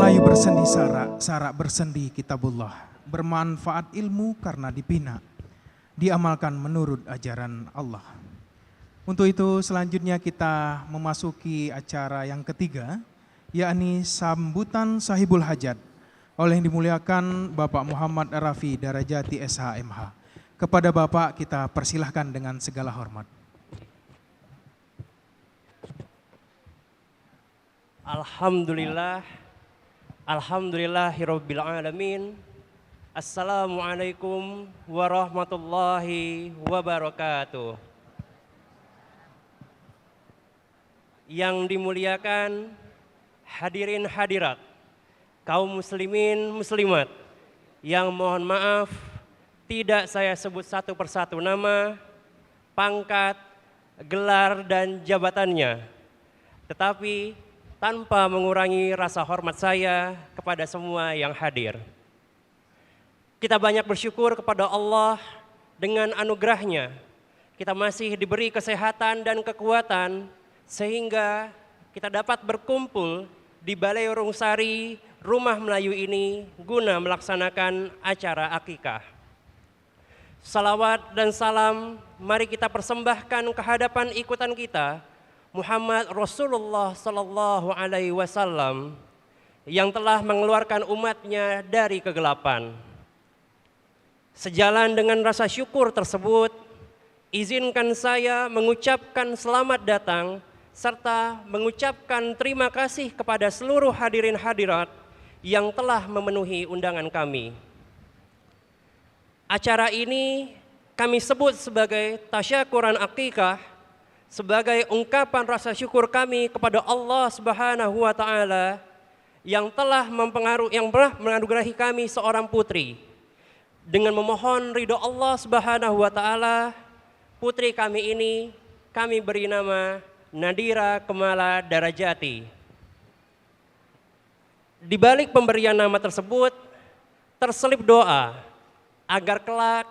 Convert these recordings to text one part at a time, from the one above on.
Melayu bersendi sarak, sarak bersendi kitabullah. Bermanfaat ilmu karena dibina, diamalkan menurut ajaran Allah. Untuk itu selanjutnya kita memasuki acara yang ketiga, yakni sambutan sahibul hajat oleh yang dimuliakan Bapak Muhammad Rafi Darajati SHMH. Kepada Bapak kita persilahkan dengan segala hormat. Alhamdulillah, alhamdulillahirabbil alamin. Assalamualaikum warahmatullahi wabarakatuh. Yang dimuliakan hadirin hadirat, kaum muslimin muslimat, yang mohon maaf tidak saya sebut satu persatu nama, pangkat, gelar dan jabatannya, tetapi tanpa mengurangi rasa hormat saya kepada semua yang hadir. Kita banyak bersyukur kepada Allah dengan anugerahnya. Kita masih diberi kesehatan dan kekuatan sehingga kita dapat berkumpul di Balai Rungsari Rumah Melayu ini guna melaksanakan acara akikah. Salawat dan salam mari kita persembahkan ke hadapan ikutan kita, Muhammad Rasulullah Sallallahu Alaihi Wasallam, yang telah mengeluarkan umatnya dari kegelapan. Sejalan dengan rasa syukur tersebut, izinkan saya mengucapkan selamat datang serta mengucapkan terima kasih kepada seluruh hadirin hadirat yang telah memenuhi undangan kami. Acara ini kami sebut sebagai tasyakuran akikah, sebagai ungkapan rasa syukur kami kepada Allah Subhanahu wa taala yang telah menganugerahi kami seorang putri. Dengan memohon ridho Allah Subhanahu wa taala, putri kami ini kami beri nama Nadira Kemala Darajati. Di balik pemberian nama tersebut terselip doa agar kelak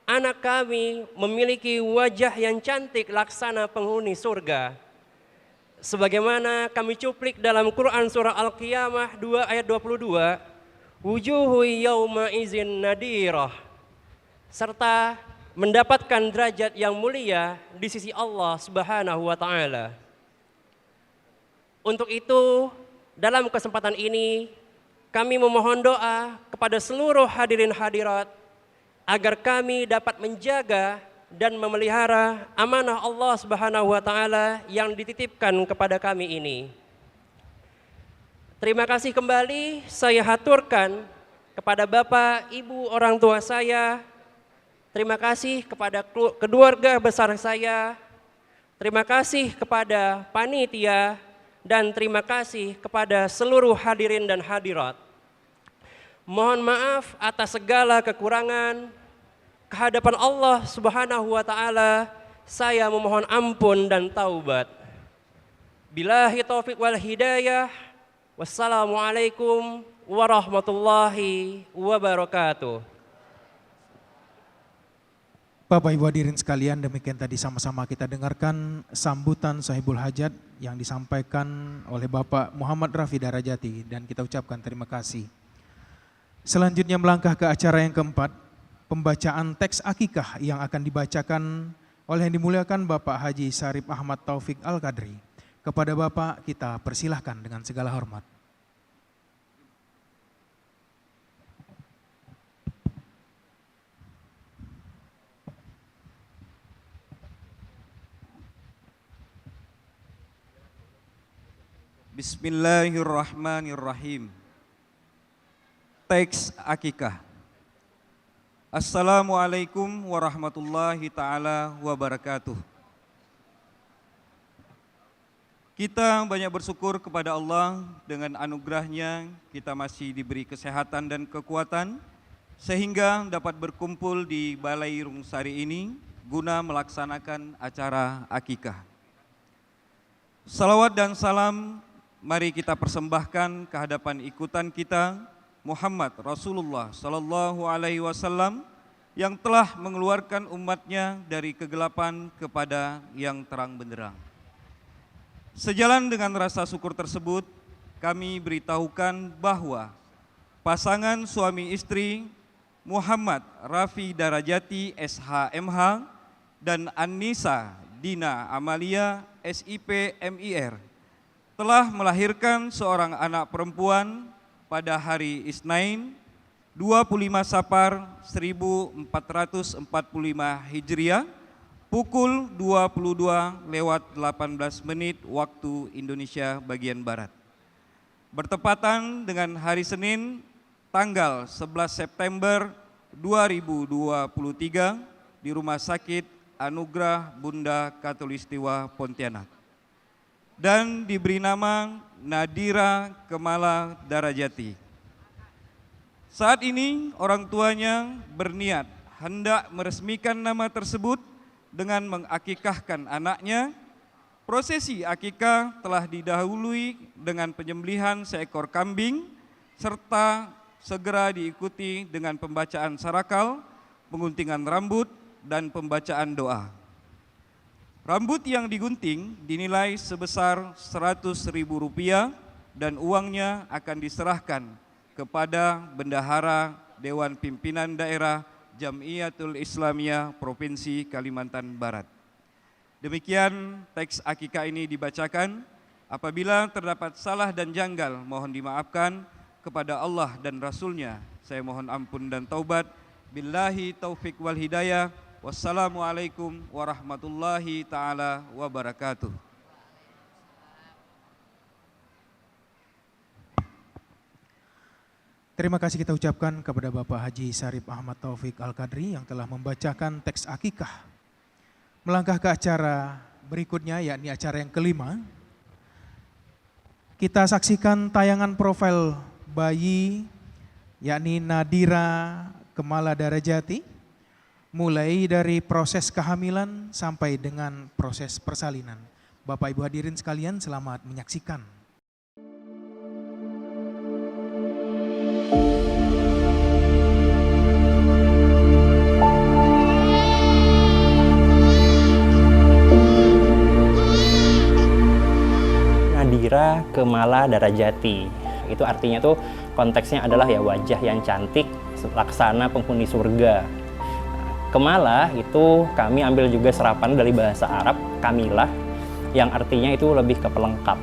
anak kami memiliki wajah yang cantik laksana penghuni surga. Sebagaimana kami cuplik dalam Quran surah Al-Qiyamah 2 ayat 22, wujuhu yawma izin nadirah, serta mendapatkan derajat yang mulia di sisi Allah Subhanahu wa taala. Untuk itu, dalam kesempatan ini kami memohon doa kepada seluruh hadirin hadirat agar kami dapat menjaga dan memelihara amanah Allah Subhanahu wa taala yang dititipkan kepada kami ini. Terima kasih kembali saya haturkan kepada Bapak, Ibu, orang tua saya. Terima kasih kepada keluarga besar saya. Terima kasih kepada panitia dan terima kasih kepada seluruh hadirin dan hadirat. Mohon maaf atas segala kekurangan. Kehadapan Allah Subhanahu wa taala saya memohon ampun dan taubat. Billahi taufiq wal hidayah. Wassalamualaikum warahmatullahi wabarakatuh. Bapak Ibu hadirin sekalian, demikian tadi sama-sama kita dengarkan sambutan sahibul hajat yang disampaikan oleh Bapak Muhammad Rafi Darajati dan kita ucapkan terima kasih. Selanjutnya melangkah ke acara yang keempat, pembacaan teks akikah yang akan dibacakan oleh yang dimuliakan Bapak Haji Syarif Ahmad Taufik Al-Qadri. Kepada Bapak kita persilahkan dengan segala hormat. Bismillahirrahmanirrahim. Teks akikah. Assalamualaikum warahmatullahi ta'ala wabarakatuh. Kita banyak bersyukur kepada Allah dengan anugerahnya kita masih diberi kesehatan dan kekuatan sehingga dapat berkumpul di Balai Rungsari ini guna melaksanakan acara akikah. Salawat dan salam mari kita persembahkan ke hadapan ikutan kita Muhammad Rasulullah Sallallahu Alaihi Wasallam yang telah mengeluarkan umatnya dari kegelapan kepada yang terang benderang. Sejalan dengan rasa syukur tersebut, kami beritahukan bahwa pasangan suami istri Muhammad Rafi Darajati SHMH dan Annisa Dina Amalia SIP MIR telah melahirkan seorang anak perempuan pada hari Isnin 25 Safar 1445 Hijriah pukul 22:18 waktu Indonesia bagian Barat. Bertepatan dengan hari Senin tanggal 11 September 2023 di Rumah Sakit Anugerah Bunda Katulistiwa Pontianak. Dan diberi nama Nadira Kemala Darajati. Saat ini orang tuanya berniat hendak meresmikan nama tersebut dengan mengakikahkan anaknya. Prosesi akikah telah didahului dengan penyembelihan seekor kambing serta segera diikuti dengan pembacaan sarakal, penguntingan rambut, dan pembacaan doa. Rambut yang digunting dinilai sebesar Rp100.000 dan uangnya akan diserahkan kepada Bendahara Dewan Pimpinan Daerah Jamiatul Islamiyah Provinsi Kalimantan Barat. Demikian teks akikah ini dibacakan. Apabila terdapat salah dan janggal, mohon dimaafkan. Kepada Allah dan Rasul-Nya saya mohon ampun dan taubat. Billahi taufik wal hidayah. Wassalamualaikum warahmatullahi ta'ala wabarakatuh. Terima kasih kita ucapkan kepada Bapak Haji Sarip Ahmad Taufik Al-Qadri yang telah membacakan teks akikah. Melangkah ke acara berikutnya, yakni acara yang kelima. Kita saksikan tayangan profil bayi, yakni Nadira Kemala Darajati, mulai dari proses kehamilan sampai dengan proses persalinan. Bapak Ibu hadirin sekalian, selamat menyaksikan. Nadira Kemala Darajati. Itu artinya tuh konteksnya adalah ya wajah yang cantik, laksana penghuni surga. Kemala itu kami ambil juga serapan dari bahasa Arab, Kamilah, yang artinya itu lebih ke pelengkap.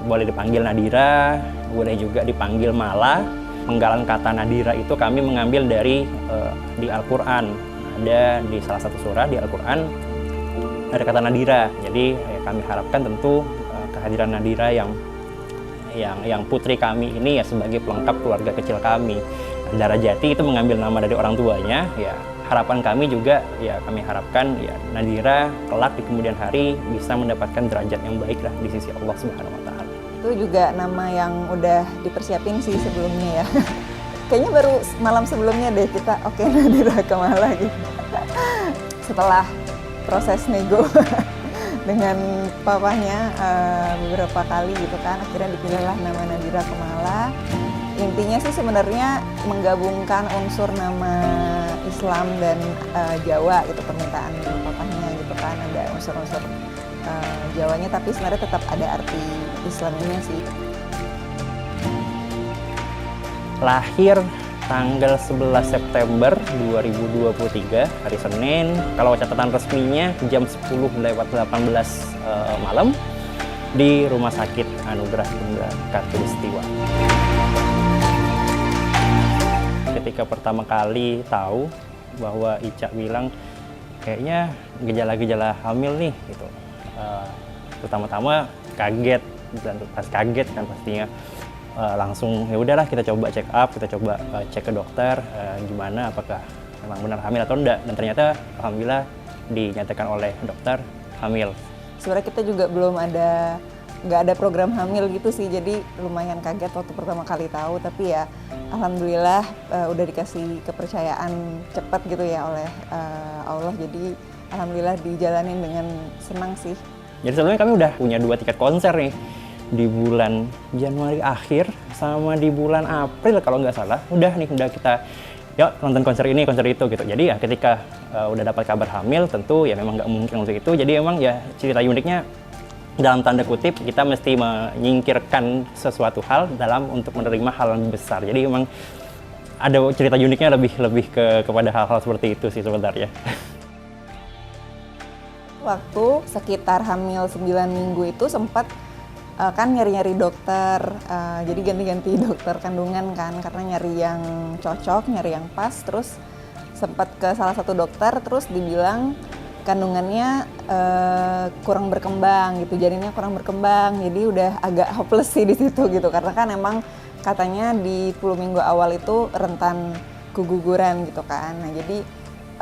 Boleh dipanggil Nadira, boleh juga dipanggil Mala. Penggalan kata Nadira itu kami mengambil dari di Al-Quran. Ada di salah satu surah di Al-Quran ada kata Nadira. Jadi kami harapkan tentu kehadiran Nadira yang putri kami ini ya sebagai pelengkap keluarga kecil kami. Darajati itu mengambil nama dari orang tuanya. Ya harapan kami juga ya kami harapkan ya Nadira kelak di kemudian hari bisa mendapatkan derajat yang baik lah di sisi Allah Subhanahu Wa Taala. Itu juga nama yang udah dipersiapin sih sebelumnya ya. Kayaknya baru malam sebelumnya deh kita oke Nadira Kemala gitu. Setelah proses nego dengan papahnya beberapa kali gitu kan, akhirnya dipilihlah nama Nadira Kemala. Intinya sih sebenarnya menggabungkan unsur nama Islam dan Jawa gitu, permintaan papahnya gitu kan, ada unsur-unsur Jawanya tapi sebenarnya tetap ada arti Islaminya sih. Lahir tanggal 11 September 2023 hari Senin. Kalau catatan resminya jam 10:18 malam di Rumah Sakit Anugerah Bunda Katulistiwa. Ketika pertama kali tahu bahwa Ica bilang kayaknya gejala-gejala hamil nih gitu. Pertama-tama kaget, dan pas kaget kan pastinya langsung ya udahlah kita coba check up, kita coba cek ke dokter gimana apakah memang benar hamil atau enggak, dan ternyata alhamdulillah dinyatakan oleh dokter hamil. Sebenarnya kita juga nggak ada program hamil gitu sih, jadi lumayan kaget waktu pertama kali tahu, tapi ya alhamdulillah udah dikasih kepercayaan cepat gitu ya oleh Allah, jadi alhamdulillah dijalanin dengan senang sih. Jadi sebelumnya kami udah punya 2 tiket konser nih di bulan Januari akhir sama di bulan April kalau nggak salah. Udah kita yuk nonton konser ini konser itu gitu. Jadi ya ketika udah dapat kabar hamil tentu ya memang nggak mungkin untuk itu. Jadi emang ya cerita uniknya dalam tanda kutip kita mesti menyingkirkan sesuatu hal untuk menerima hal yang besar. Jadi memang ada cerita uniknya lebih kepada hal-hal seperti itu sih sebenarnya. Waktu sekitar hamil 9 minggu itu sempat kan nyari-nyari dokter, jadi ganti-ganti dokter kandungan kan, karena nyari yang cocok, nyari yang pas. Terus sempat ke salah satu dokter, terus dibilang kandungannya kurang berkembang gitu, janinnya kurang berkembang. Jadi udah agak hopeless sih di situ gitu, karena kan emang katanya di 10 minggu awal itu rentan keguguran gitu kan. Nah jadi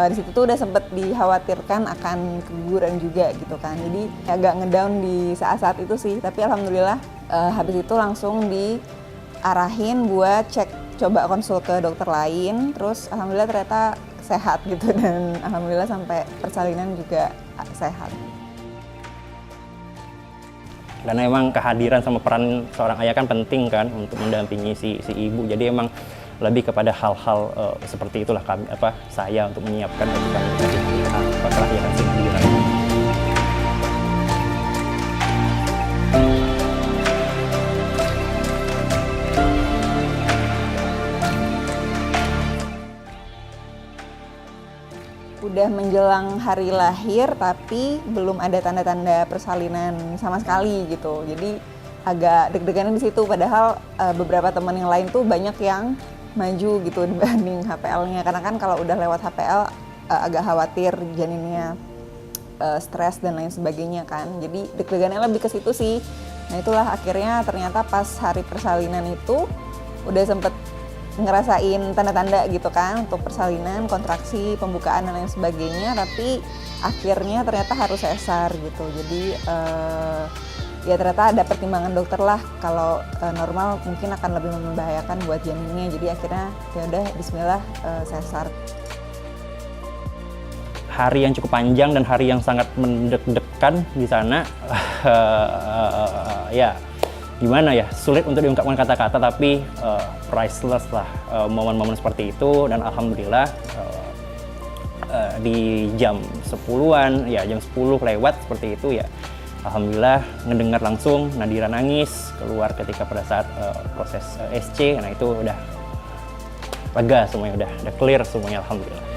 di situ tuh udah sempet dikhawatirkan akan keguguran juga gitu kan. Jadi agak ngedown di saat-saat itu sih. Tapi alhamdulillah habis itu langsung diarahin buat coba konsul ke dokter lain. Terus alhamdulillah ternyata sehat gitu, dan alhamdulillah sampai persalinan juga sehat. Karena emang kehadiran sama peran seorang ayah kan penting kan untuk mendampingi si ibu. Jadi emang lebih kepada hal-hal seperti itulah saya untuk menyiapkan bagi kami kelahiran si Nadira. Udah menjelang hari lahir tapi belum ada tanda-tanda persalinan sama sekali gitu. Jadi agak deg-degan di situ, padahal beberapa teman yang lain tuh banyak yang maju gitu dibanding HPL-nya, karena kan kalau udah lewat HPL agak khawatir janinnya stres dan lain sebagainya kan. Jadi deg-degannya lebih ke situ sih. Nah itulah akhirnya ternyata pas hari persalinan itu udah sempet ngerasain tanda-tanda gitu kan untuk persalinan, kontraksi, pembukaan dan lain sebagainya, tapi akhirnya ternyata harus sesar gitu. Jadi ya ternyata ada pertimbangan dokter lah, kalau normal mungkin akan lebih membahayakan buat janinnya. Jadi akhirnya ya udah bismillah sesar. Hari yang cukup panjang dan hari yang sangat mendek-dekan di sana. Ya gimana ya, sulit untuk diungkapkan kata-kata, tapi priceless lah momen-momen seperti itu. Dan alhamdulillah di jam 10-an, ya jam 10 lewat seperti itu ya, alhamdulillah ngedengar langsung Nadira nangis keluar ketika pada saat proses SC. Nah itu udah lega semuanya, udah clear semuanya, alhamdulillah.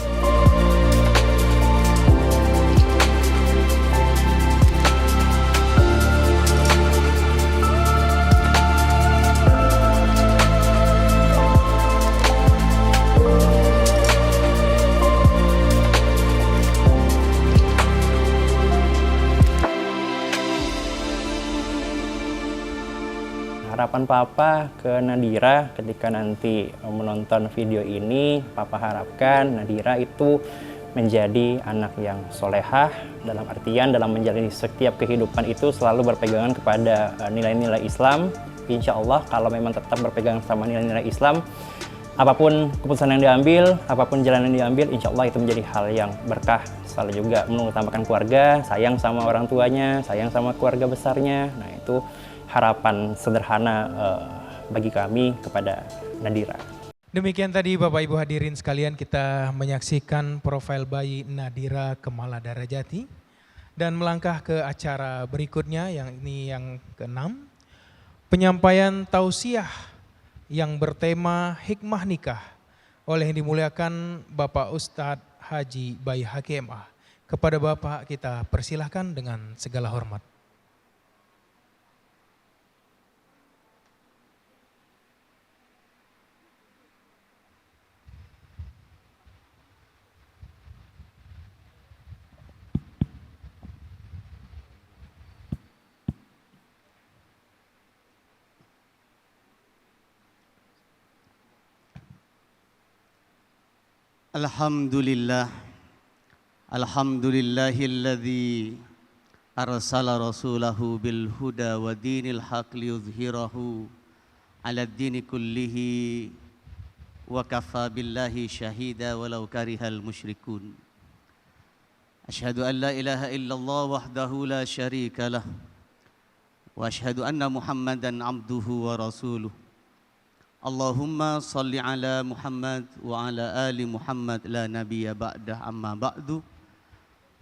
Harapan Papa ke Nadira ketika nanti menonton video ini, Papa harapkan Nadira itu menjadi anak yang solehah, dalam artian dalam menjalani setiap kehidupan itu selalu berpegangan kepada nilai-nilai Islam. Insya Allah kalau memang tetap berpegang sama nilai-nilai Islam, apapun keputusan yang diambil, apapun jalan yang diambil, insya Allah itu menjadi hal yang berkah. Selalu juga mengutamakan keluarga, sayang sama orang tuanya, sayang sama keluarga besarnya. Nah itu harapan sederhana bagi kami kepada Nadira. Demikian tadi Bapak Ibu hadirin sekalian, kita menyaksikan profil bayi Nadira Kemala Darajati. Dan melangkah ke acara berikutnya, yang ini yang ke-6. Penyampaian tausiah yang bertema Hikmah Nikah oleh yang dimuliakan Bapak Ustadz Haji Bayi HKMA. Kepada Bapak kita persilahkan dengan segala hormat. Alhamdulillah, alhamdulillahilladzi arsala rasulahu bil huda wa dinil haq liyudhhirahu ala dini kullihi wa kafa billahi syahida walau karihal musyrikun. Asyhadu an la ilaha illallah wahdahu la syarika lah wa asyhadu anna Muhammadan abduhu wa rasuluh. Allahumma salli ala Muhammad wa ala ali Muhammad la nabiyya ba'dah amma ba'du.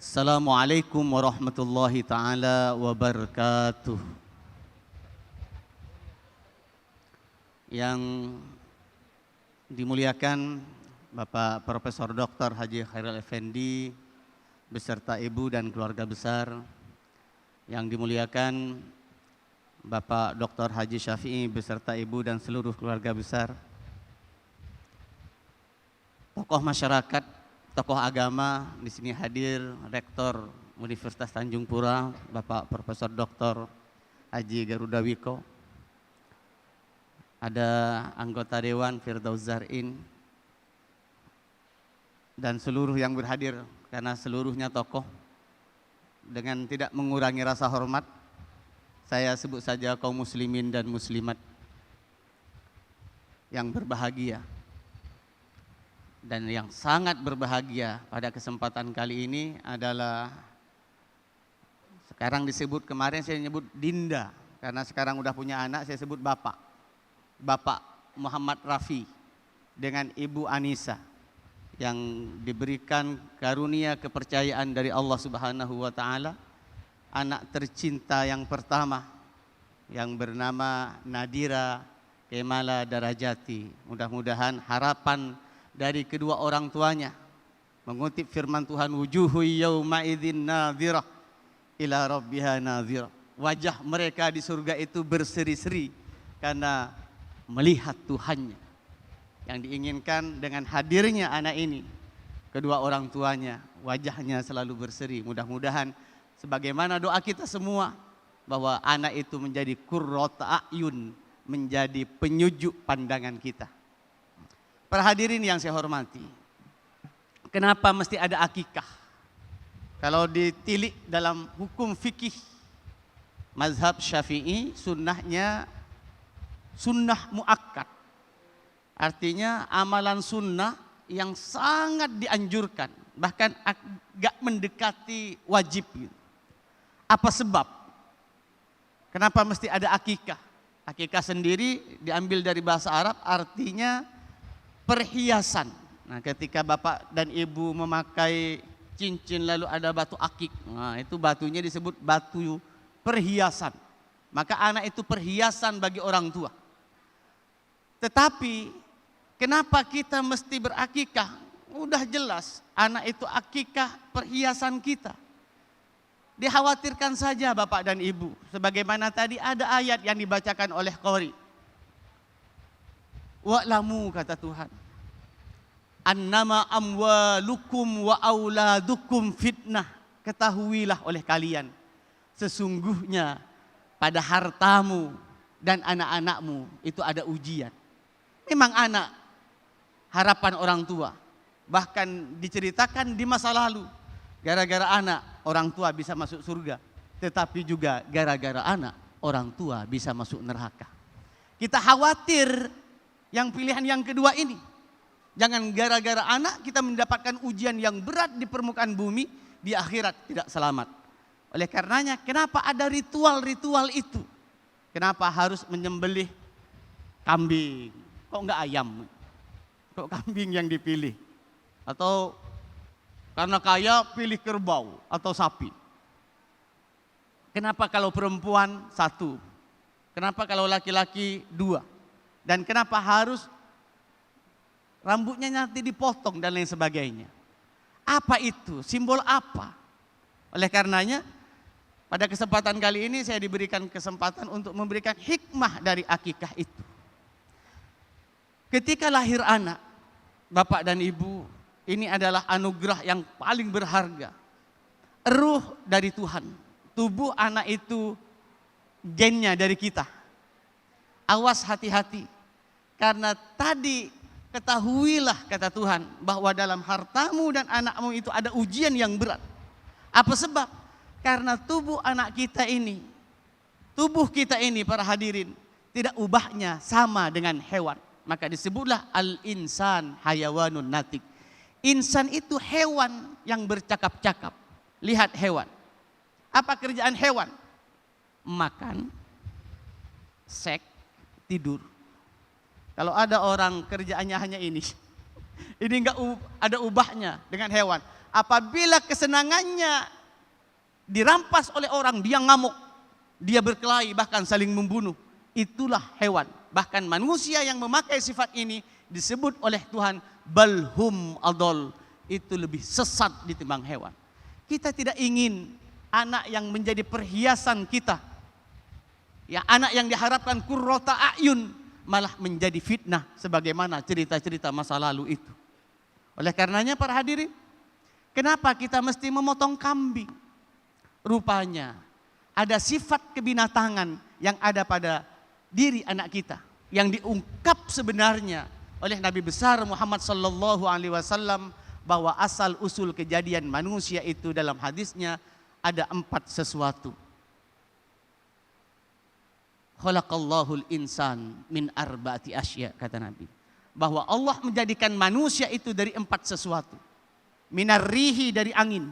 Assalamualaikum warahmatullahi taala wabarakatuh. Yang dimuliakan Bapak Profesor Dr. Haji Khairul Effendi beserta ibu dan keluarga besar, yang dimuliakan Bapak Dr. Haji Syafi'i beserta ibu dan seluruh keluarga besar, tokoh masyarakat, tokoh agama di sini hadir, Rektor Universitas Tanjung Pura, Bapak Profesor Dr. Haji Garuda Wiko, ada anggota Dewan Firdaus Zarin, dan seluruh yang berhadir, karena seluruhnya tokoh. Dengan tidak mengurangi rasa hormat, saya sebut saja kaum muslimin dan muslimat yang berbahagia. Dan yang sangat berbahagia pada kesempatan kali ini adalah, sekarang disebut, kemarin saya nyebut Dinda, karena sekarang udah punya anak, saya sebut Bapak. Bapak Muhammad Rafi dengan Ibu Anissa, yang diberikan karunia kepercayaan dari Allah Subhanahu wa taala, anak tercinta yang pertama yang bernama Nadira Kemala Darajati. Mudah-mudahan harapan dari kedua orang tuanya, mengutip firman Tuhan, wujuhu yauma idzin nadhirah ila rabbiha nadhirah. Wajah mereka di surga itu berseri-seri karena melihat Tuhannya. Yang diinginkan dengan hadirnya anak ini, kedua orang tuanya wajahnya selalu berseri. Mudah-mudahan sebagaimana doa kita semua, bahwa anak itu menjadi qurrata a'yun, menjadi penyujuk pandangan kita. Para hadirin yang saya hormati, kenapa mesti ada akikah? Kalau ditilik dalam hukum fikih mazhab Syafi'i, sunnahnya sunnah muakkad. Artinya amalan sunnah yang sangat dianjurkan, bahkan agak mendekati wajib. Apa sebab? Kenapa mesti ada akikah? Akikah sendiri diambil dari bahasa Arab, artinya perhiasan. Nah, ketika bapak dan ibu memakai cincin lalu ada batu akik, nah itu batunya disebut batu perhiasan. Maka anak itu perhiasan bagi orang tua. Tetapi kenapa kita mesti berakikah? Udah jelas anak itu akikah perhiasan kita. Dikhawatirkan saja bapak dan ibu, sebagaimana tadi ada ayat yang dibacakan oleh qari. Wa'lamu, kata Tuhan, annama amwalukum wa auladukum fitnah. Ketahuilah oleh kalian, sesungguhnya pada hartamu dan anak-anakmu itu ada ujian. Memang anak harapan orang tua, bahkan diceritakan di masa lalu, gara-gara anak orang tua bisa masuk surga, tetapi juga gara-gara anak orang tua bisa masuk neraka. Kita khawatir yang pilihan yang kedua ini. Jangan gara-gara anak kita mendapatkan ujian yang berat di permukaan bumi, di akhirat tidak selamat. Oleh karenanya, kenapa ada ritual-ritual itu? Kenapa harus menyembelih kambing? Kok enggak ayam? Kok kambing yang dipilih? Atau karena kaya pilih kerbau atau sapi? Kenapa kalau perempuan satu? Kenapa kalau laki-laki dua? Dan kenapa harus rambutnya nanti dipotong dan lain sebagainya? Apa itu? Simbol apa? Oleh karenanya, pada kesempatan kali ini saya diberikan kesempatan untuk memberikan hikmah dari akikah itu. Ketika lahir anak, bapak dan ibu, ini adalah anugerah yang paling berharga. Ruh dari Tuhan. Tubuh anak itu gennya dari kita. Awas, hati-hati. Karena tadi ketahuilah, kata Tuhan, bahwa dalam hartamu dan anakmu itu ada ujian yang berat. Apa sebab? Karena tubuh anak kita ini, tubuh kita ini para hadirin, tidak ubahnya sama dengan hewan. Maka disebutlah al-insan hayawanun natik. Insan itu hewan yang bercakap-cakap. Lihat hewan. Apa kerjaan hewan? Makan, seks, tidur. Kalau ada orang kerjaannya hanya ini enggak ada ubahnya dengan hewan. apabila kesenangannya dirampas oleh orang, dia ngamuk, dia berkelahi, bahkan saling membunuh. Itulah hewan. Bahkan manusia yang memakai sifat ini disebut oleh Tuhan balhum adol, itu lebih sesat ditimbang hewan. Kita tidak ingin anak yang menjadi perhiasan kita, ya, anak yang diharapkan qurrata a'yun, malah menjadi fitnah sebagaimana cerita-cerita masa lalu itu. Oleh karenanya para hadirin, kenapa kita mesti memotong kambing? Rupanya ada sifat kebinatangan yang ada pada diri anak kita yang diungkap sebenarnya oleh Nabi besar Muhammad sallallahu alaihi wasallam, bahwa asal usul kejadian manusia itu dalam hadisnya ada 4 sesuatu. Khalaqallahul insan min arba'ati asya, kata Nabi. Bahwa Allah menjadikan manusia itu dari 4 sesuatu. Minar rihi, dari angin.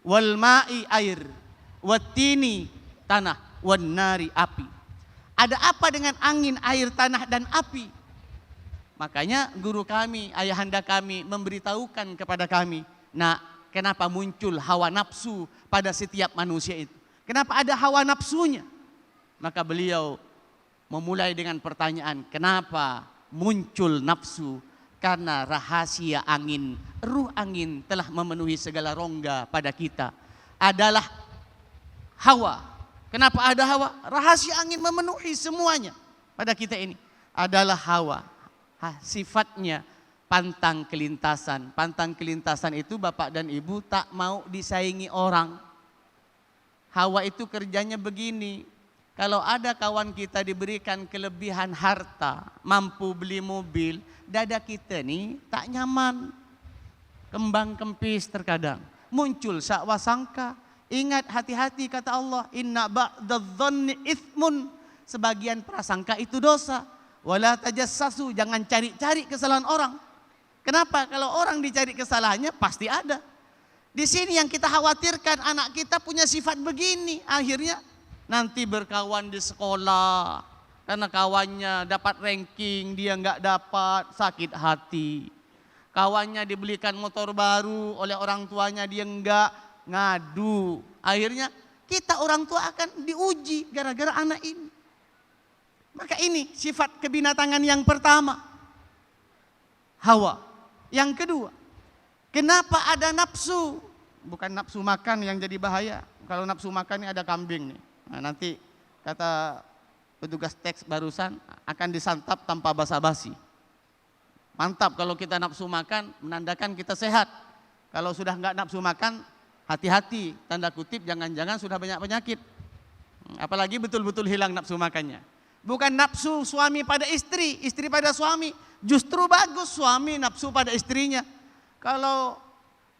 Wal ma'i, air. Wattini, tanah. Wan nari, api. Ada apa dengan angin, air, tanah, dan api? Makanya guru kami, ayahanda kami memberitahukan kepada kami, nah, kenapa muncul hawa nafsu pada setiap manusia itu? Kenapa ada hawa nafsunya? Maka beliau memulai dengan pertanyaan, kenapa muncul nafsu? Karena rahasia angin, ruh angin telah memenuhi segala rongga pada kita. Adalah hawa. Kenapa ada hawa? Rahasia angin memenuhi semuanya pada kita ini. Adalah hawa. Sifatnya pantang kelintasan. Pantang kelintasan itu bapak dan ibu tak mau disaingi orang. Hawa itu kerjanya begini. Kalau ada kawan kita diberikan kelebihan harta, mampu beli mobil, dada kita nih tak nyaman. Kembang kempis terkadang. Muncul sakwasangka. Ingat, hati-hati kata Allah. Inna ba'dadh-dhanni ithmun. Sebagian prasangka itu dosa. Wala tajassasu, jangan cari-cari kesalahan orang. Kenapa? Kalau orang dicari kesalahannya pasti ada. Di sini yang kita khawatirkan, anak kita punya sifat begini. Akhirnya nanti berkawan di sekolah, karena kawannya dapat ranking, dia nggak dapat, sakit hati. Kawannya dibelikan motor baru oleh orang tuanya, dia enggak, ngadu. Akhirnya kita orang tua akan diuji gara-gara anak ini. Maka ini sifat kebinatangan yang pertama, hawa. Yang kedua, kenapa ada nafsu? Bukan nafsu makan yang jadi bahaya. Kalau nafsu makan ini ada kambing nih. Nah, nanti kata petugas teks barusan akan disantap tanpa basa-basi. Mantap kalau kita nafsu makan, menandakan kita sehat. Kalau sudah enggak nafsu makan, hati-hati, tanda kutip, jangan-jangan sudah banyak penyakit. Apalagi betul-betul hilang nafsu makannya. Bukan nafsu suami pada istri, istri pada suami. Justru bagus suami nafsu pada istrinya. Kalau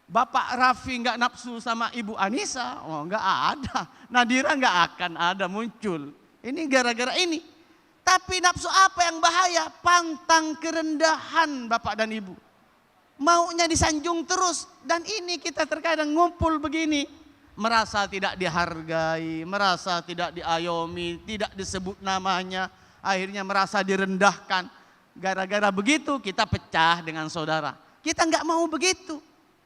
Bapak Raffi nggak nafsu sama Ibu Anissa, oh nggak ada. Nadira nggak akan ada muncul. Ini gara-gara ini. Tapi nafsu apa yang bahaya? Pantang kerendahan Bapak dan Ibu. Maunya disanjung terus. Dan ini kita terkadang ngumpul begini. Merasa tidak dihargai, merasa tidak diayomi, tidak disebut namanya. Akhirnya merasa direndahkan. Gara-gara begitu kita pecah dengan saudara. Kita nggak mau begitu.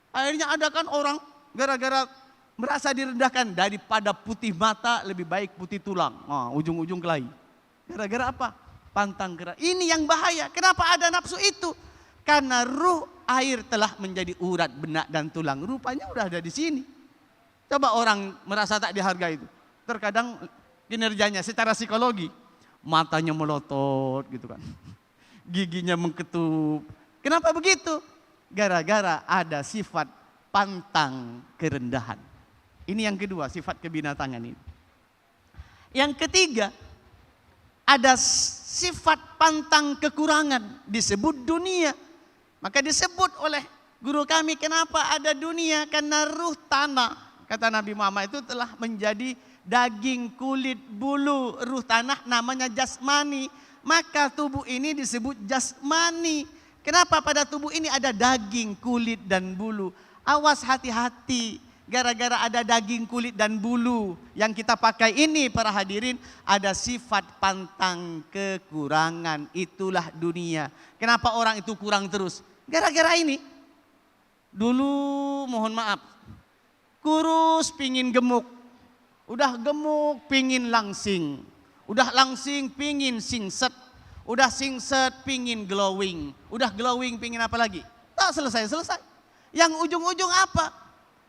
Akhirnya ada kan orang gara-gara merasa direndahkan, daripada putih mata lebih baik putih tulang. Ujung-ujung kelahi. Gara-gara apa? Pantang kerendahan. Ini yang bahaya. Kenapa ada nafsu itu? Karena ruh air telah menjadi urat, benak dan tulang. Rupanya udah ada di sini. Coba orang merasa tak dihargai itu. Terkadang kinerjanya secara psikologi, matanya melotot gitu kan. Giginya mengketup. Kenapa begitu? Gara-gara ada sifat pantang kerendahan. Ini yang kedua, sifat kebinatangan ini. Yang ketiga, ada sifat pantang kekurangan, disebut dunia. Maka disebut oleh guru kami, kenapa ada dunia? Karena ruh tanah. Kata Nabi Muhammad itu telah menjadi daging, kulit, bulu. Ruh tanah namanya jasmani. Maka tubuh ini disebut jasmani. Kenapa pada tubuh ini ada daging, kulit, dan bulu? Awas hati-hati. Gara-gara ada daging, kulit, dan bulu yang kita pakai ini para hadirin, ada sifat pantang kekurangan. Itulah dunia. Kenapa orang itu kurang terus? Gara-gara ini. Dulu mohon maaf, kurus pingin gemuk. Udah gemuk pingin langsing. Udah langsing pingin singset. Udah singset pingin glowing. Udah glowing pingin apa lagi? Tak selesai-selesai. Yang ujung-ujung apa?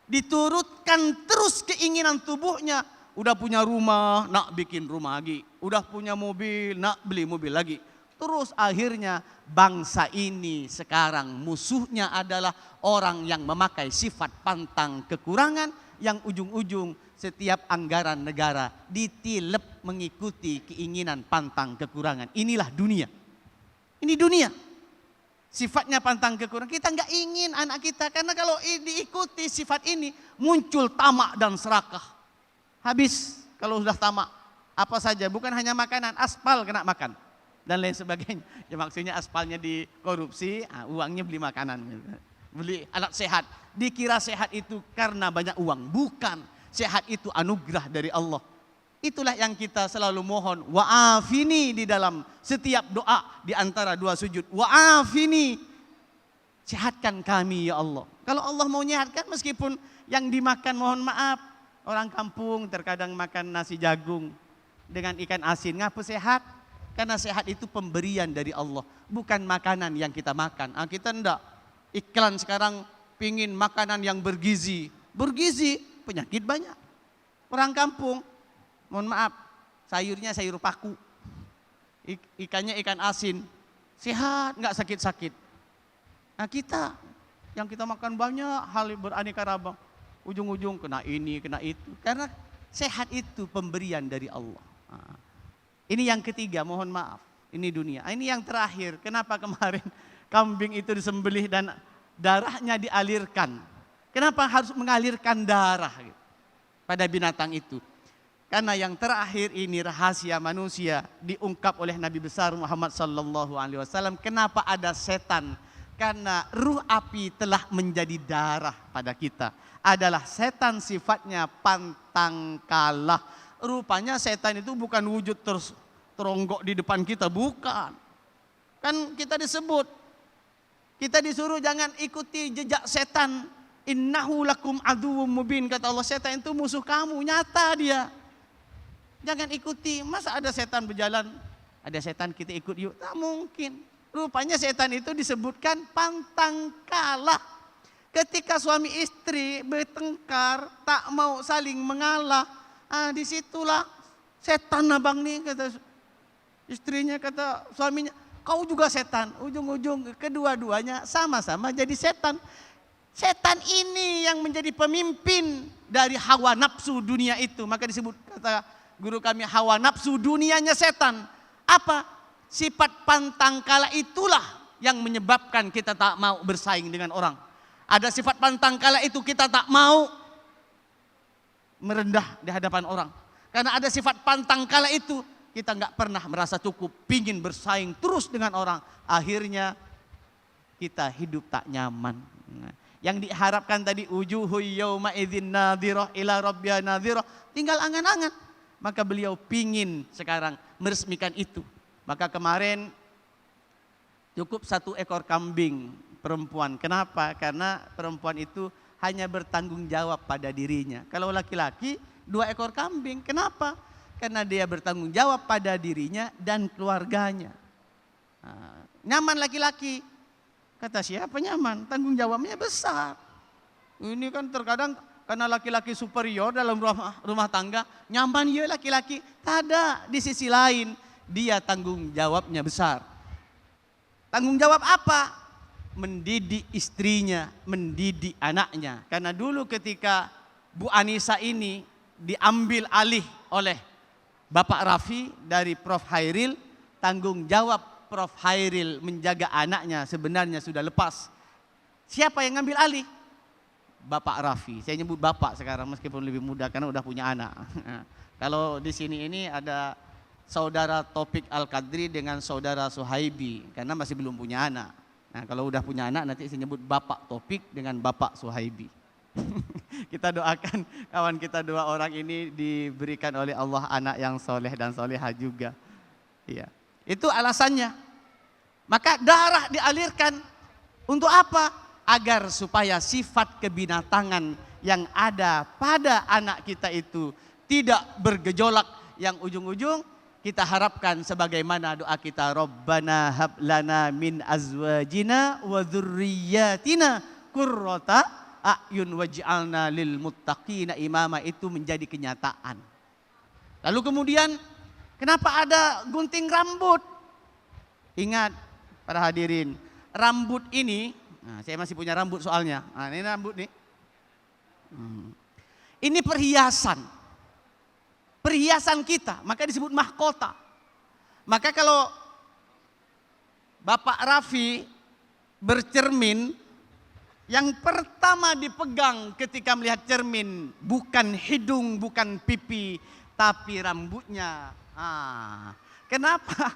Diturutkan terus keinginan tubuhnya. Udah punya rumah, nak bikin rumah lagi. Udah punya mobil, nak beli mobil lagi. Terus akhirnya bangsa ini sekarang musuhnya adalah orang yang memakai sifat pantang kekurangan yang ujung-ujung setiap anggaran negara ditilep mengikuti keinginan pantang kekurangan. Inilah dunia. Ini dunia. Sifatnya pantang kekurangan. Kita nggak ingin anak kita karena kalau diikuti sifat ini muncul tamak dan serakah. Habis kalau sudah tamak apa saja, bukan hanya makanan, aspal kena makan dan lain sebagainya. Ya maksudnya aspalnya dikorupsi, uangnya beli makanan, beli alat sehat. Dikira sehat itu karena banyak uang, bukan. Sehat itu anugerah dari Allah. Itulah yang kita selalu mohon. Wa'afini di dalam setiap doa di antara dua sujud. Wa'afini, sehatkan kami ya Allah. Kalau Allah mau nyehatkan meskipun yang dimakan mohon maaf. Orang kampung terkadang makan nasi jagung dengan ikan asin. Ngapa sehat? Karena sehat itu pemberian dari Allah. Bukan makanan yang kita makan. Kita enggak. Iklan sekarang pingin makanan yang bergizi. Bergizi, penyakit banyak. Orang kampung, mohon maaf, sayurnya sayur paku. Ikannya ikan asin. Sehat, enggak sakit-sakit. Nah kita, yang kita makan banyak hal beraneka ragam. Ujung-ujung kena ini, kena itu. Karena sehat itu pemberian dari Allah. Ini yang ketiga, mohon maaf. Ini dunia. Ini yang terakhir. Kenapa kemarin kambing itu disembelih dan darahnya dialirkan? Kenapa harus mengalirkan darah pada binatang itu? Karena yang terakhir ini rahasia manusia diungkap oleh Nabi besar Muhammad sallallahu alaihi wasallam. Kenapa ada setan? Karena ruh api telah menjadi darah pada kita. Adalah setan sifatnya pantang kalah. Rupanya setan itu bukan wujud teronggok di depan kita, bukan. Kan kita disebut, kita disuruh jangan ikuti jejak setan. Innahu lakum aduwwum mubin, kata Allah. Setan itu musuh kamu, nyata dia. Jangan ikuti. Masa ada setan berjalan, ada setan kita ikut yuk? Tak mungkin. Rupanya setan itu disebutkan pantang kalah. Ketika suami istri bertengkar, tak mau saling mengalah, disitulah setan abang nih, kata istrinya, kata suaminya, kau juga setan. Ujung-ujung kedua-duanya sama-sama jadi setan. Setan ini yang menjadi pemimpin dari hawa nafsu dunia itu. Maka disebut, kata guru kami, hawa nafsu dunianya setan. Apa? Sifat pantang kalah itulah yang menyebabkan kita tak mau bersaing dengan orang. Ada sifat pantang kalah itu kita tak mau merendah di hadapan orang. Karena ada sifat pantang kalah itu kita nggak pernah merasa cukup, pingin bersaing terus dengan orang. Akhirnya kita hidup tak nyaman. Yang diharapkan tadi wujuhu yauma idzin nadhirah ila rabbiha nadhirah, tinggal angan-angan. Maka beliau pingin sekarang meresmikan itu. Maka kemarin cukup 1 ekor kambing perempuan. Kenapa? Karena perempuan itu hanya bertanggung jawab pada dirinya. Kalau laki-laki 2 ekor kambing. Kenapa? Karena dia bertanggung jawab pada dirinya dan keluarganya. Nyaman laki-laki. Kata siapa nyaman? Tanggung jawabnya besar. Ini kan terkadang karena laki-laki superior dalam rumah tangga. Nyaman ya laki-laki. Tak ada. Di sisi lain dia tanggung jawabnya besar. Tanggung jawab apa? Mendidik istrinya, mendidik anaknya. Karena dulu ketika Bu Anissa ini diambil alih oleh Bapak Rafi dari Prof. Hairil, tanggung jawab Prof. Hairil menjaga anaknya sebenarnya sudah lepas. Siapa yang ngambil alih? Bapak Rafi. Saya nyebut Bapak sekarang meskipun lebih muda karena udah punya anak. Kalau di sini ini ada saudara Topik Al-Qadri dengan saudara Suhaibi karena masih belum punya anak. Nah, kalau udah punya anak nanti saya nyebut Bapak Topik dengan Bapak Suhaibi. Kita doakan kawan kita 2 orang ini diberikan oleh Allah anak yang soleh dan soleha juga. Iya. Itu alasannya. Maka darah dialirkan untuk apa? agar supaya sifat kebinatangan yang ada pada anak kita itu tidak bergejolak, yang ujung-ujung kita harapkan sebagaimana doa kita, Rabbana hab lana min azwajina wa dzurriyyatina qurrata a'yun waj'alna lil muttaqina imama, itu menjadi kenyataan. Lalu kemudian kenapa ada gunting rambut? Ingat para hadirin, rambut ini, nah, saya masih punya rambut soalnya. Nah, ini rambut nih. Ini perhiasan. Perhiasan kita, maka disebut mahkota. Maka kalau Bapak Raffi bercermin, yang pertama dipegang ketika melihat cermin bukan hidung, bukan pipi, tapi rambutnya. Kenapa?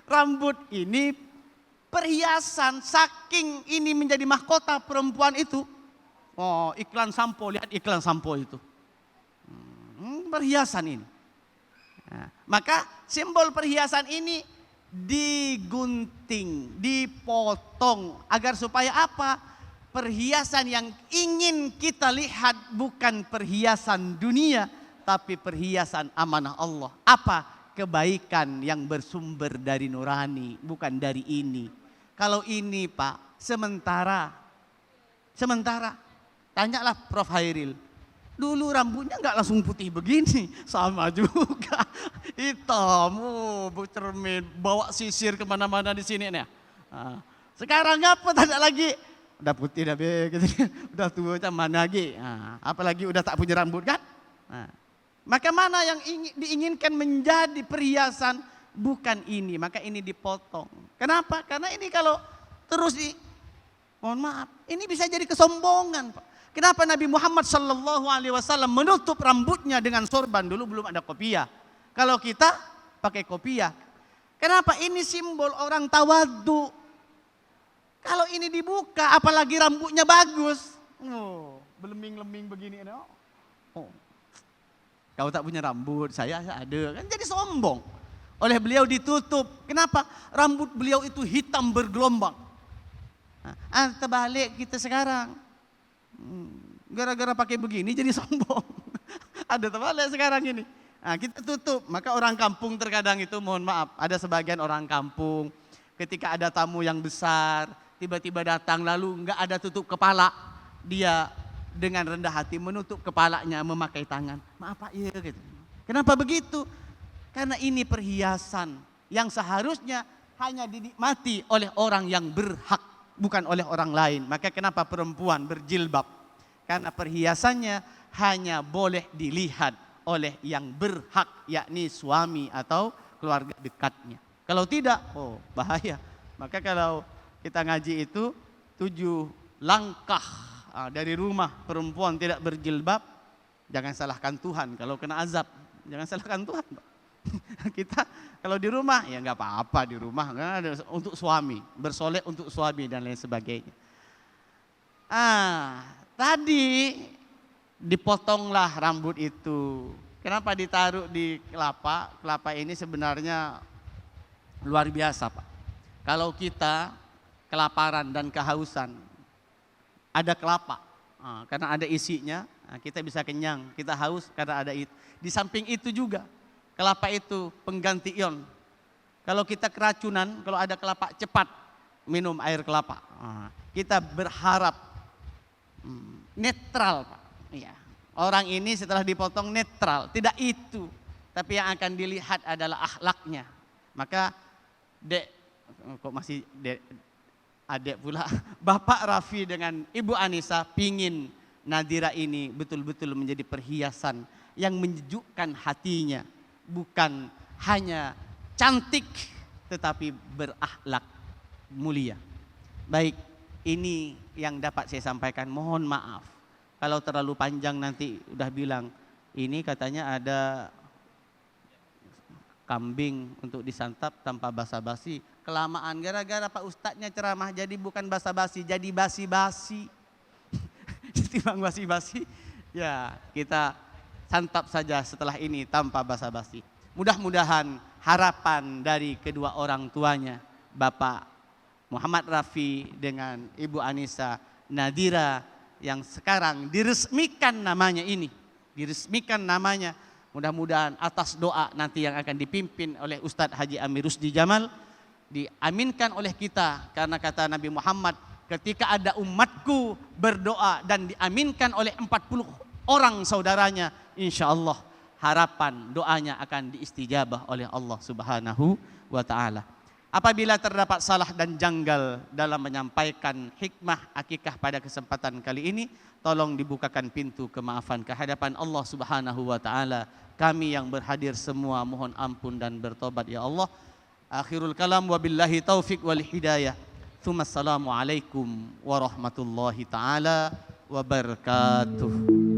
Rambut ini perhiasan, saking ini menjadi mahkota perempuan itu. Oh, iklan sampo, lihat iklan sampo itu. Perhiasan ini. Nah, maka simbol perhiasan ini digunting, dipotong agar supaya apa? Perhiasan yang ingin kita lihat bukan perhiasan dunia, tapi perhiasan amanah Allah. Apa? Kebaikan yang bersumber dari nurani, bukan dari ini. Kalau ini Pak, sementara. Tanyalah Prof. Hairil. Dulu rambutnya nggak langsung putih begini, sama juga hitam, bercermin, bawa sisir kemana-mana di sini nih. Sekarang apa? Tanya lagi, udah putih dah be, gitu. Udah tua mana lagi? Apalagi udah tak punya rambut kan? Maka mana yang diinginkan menjadi perhiasan? Bukan ini, maka ini dipotong. Kenapa? Karena ini kalau terus mohon maaf, ini bisa jadi kesombongan Pak. Kenapa Nabi Muhammad SAW menutup rambutnya dengan sorban? Dulu belum ada kopiah. Kalau kita pakai kopiah. Kenapa? Ini simbol orang tawadhu. Kalau ini dibuka, apalagi rambutnya bagus. Belembing-lembing begini. Kau tak punya rambut, saya ada. Kan jadi sombong. Oleh beliau ditutup. Kenapa? Rambut beliau itu hitam bergelombang. Terbalik kita sekarang. Gara-gara pakai begini jadi sombong. Ada terbalik sekarang ini. Kita tutup. Maka orang kampung terkadang itu, mohon maaf, ada sebagian orang kampung ketika ada tamu yang besar, tiba-tiba datang lalu enggak ada tutup kepala, dia dengan rendah hati menutup kepalanya, memakai tangan. Maaf Pak, iya gitu. Kenapa begitu? Karena ini perhiasan yang seharusnya hanya dinikmati oleh orang yang berhak, bukan oleh orang lain. Maka kenapa perempuan berjilbab? Karena perhiasannya hanya boleh dilihat oleh yang berhak, yakni suami atau keluarga dekatnya. Kalau tidak, bahaya. Maka kalau kita ngaji itu 7 langkah dari rumah perempuan tidak berjilbab, jangan salahkan Tuhan kalau kena azab. Jangan salahkan Tuhan. Kita kalau di rumah ya nggak apa-apa, di rumah kan ada untuk suami, bersolek untuk suami dan lain sebagainya. Tadi dipotonglah rambut itu. Kenapa ditaruh di kelapa? Kelapa ini sebenarnya luar biasa Pak. Kalau kita kelaparan dan kehausan, ada kelapa, karena ada isinya, kita bisa kenyang. Kita haus karena ada itu. Di samping itu juga, kelapa itu pengganti ion. Kalau kita keracunan, kalau ada kelapa cepat minum air kelapa. Kita berharap netral Pak. Ya. Orang ini setelah dipotong netral, tidak itu. Tapi yang akan dilihat adalah akhlaknya. Maka adek pula, Bapak Raffi dengan Ibu Anissa pingin Nadira ini betul-betul menjadi perhiasan yang menyejukkan hatinya. Bukan hanya cantik, tetapi berakhlak mulia. Baik, ini yang dapat saya sampaikan. Mohon maaf kalau terlalu panjang, nanti udah bilang ini katanya ada kambing untuk disantap tanpa basa-basi. Kelamaan gara-gara Pak Ustadznya ceramah jadi bukan basa-basi, jadi basi-basi. Timbang basi-basi, ya kita santap saja setelah ini tanpa basa-basi. Mudah-mudahan harapan dari kedua orang tuanya, Bapak Muhammad Raffi dengan Ibu Anissa, Nadira yang sekarang diresmikan namanya ini. Diresmikan namanya. Mudah-mudahan atas doa nanti yang akan dipimpin oleh Ustadz Haji Amir Rusdi Jamal, diaminkan oleh kita, karena kata Nabi Muhammad, ketika ada umatku berdoa dan diaminkan oleh 40 orang saudaranya, insya Allah harapan doanya akan diistijabah oleh Allah Subhanahu wa ta'ala. Apabila terdapat salah dan janggal dalam menyampaikan hikmah akikah pada kesempatan kali ini, tolong dibukakan pintu kemaafan kehadapan Allah Subhanahu wa ta'ala. Kami yang berhadir semua mohon ampun dan bertobat ya Allah. Akhirul kalam wabillahi taufik wal hidayah. Assalamualaikum warahmatullahi taala wabarakatuh.